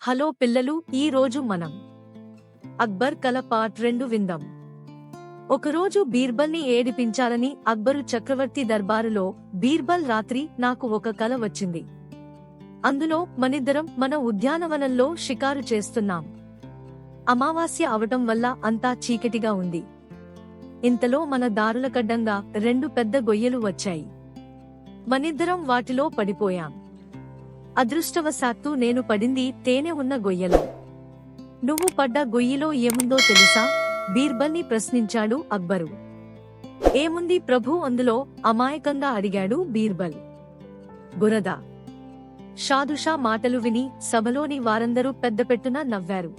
Hello పిల్లలు, ఈ రోజు మనం అక్బర్ కల పార్ట్ 2 విందాం. ఒకరోజు బీర్బల్ని ఏడిపించాలని అక్బరు చక్రవర్తి దర్బారులో, బీర్బల్ రాత్రి నాకు ఒక కల వచ్చింది. అందులో మనిద్దరం మన ఉద్యానవనంలో షికారు చేస్తున్నాం. అమావాస్య అవటం వల్ల అంతా చీకటిగా ఉంది. ఇంతలో మన దారులకడ్డంగా 2 పెద్ద గొయ్యలు వచ్చాయి. మనిద్దరం వాటిలో పడిపోయాం. అదృష్టవశాత్తు నేను పడింది తేనె ఉన్న గొయ్యలో. నువ్వు పడ్డ గొయ్యిలో ఏముందో తెలుసా? బీర్బల్ని ప్రశ్నించాడు అక్బరు. ఏముంది ప్రభూ అందులో? అమాయకంగా అడిగాడు బీర్బల్. బురద. షాదుషా మాటలు విని సభలోని వారందరూ పెద్దపెట్టున నవ్వారు.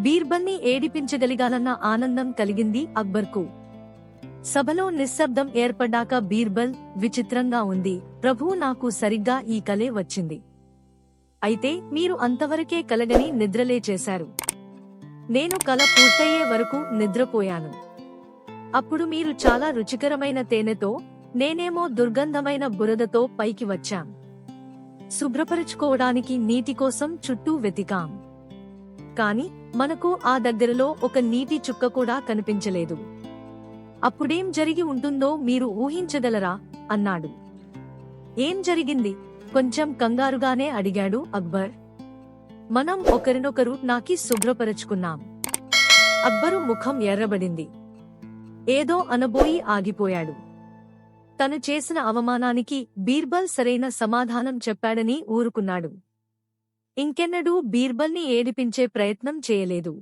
బీర్బల్ని ఏడిపించగలిగానన్న ఆనందం కలిగింది అక్బర్కు. సభలో నిశ్శబ్దం ఏర్పడ్డాక బీర్బల్, విచిత్రంగా ఉంది ప్రభూ, నాకు సరిగ్గా ఈ కలే వచ్చింది. అయితే మీరు అంతవరకే కలగని నిద్రలేచేశారు. నేను కల పూర్తయ్యే వరకు నిద్రపోయాను. అప్పుడు మీరు చాలా రుచికరమైన తేనెతో, నేనేమో దుర్గంధమైన బురదతో పైకి వచ్చాం. శుభ్రపరుచుకోవడానికి నీటి కోసం చుట్టూ వెతికాం. కాని మనకు ఆ దగ్గరలో ఒక నీటి చుక్క కూడా కనిపించలేదు. అప్పుడేం జరిగి ఉంటుందో మీరు ఊహించగలరా? అన్నాడు. ఏం జరిగింది? కొంచెం కంగారుగానే అడిగాడు అక్బర్. మనం ఒకరినొకరు నాకి శుభ్రపరచుకున్నాం. అక్బరు ముఖం ఎర్రబడింది. ఏదో అనబోయి ఆగిపోయాడు. తను చేసిన అవమానానికి బీర్బల్ సరైన సమాధానం చెప్పాడని ఊరుకున్నాడు. ఇంకెన్నడూ బీర్బల్ని ఏడిపించే ప్రయత్నం చేయలేదు.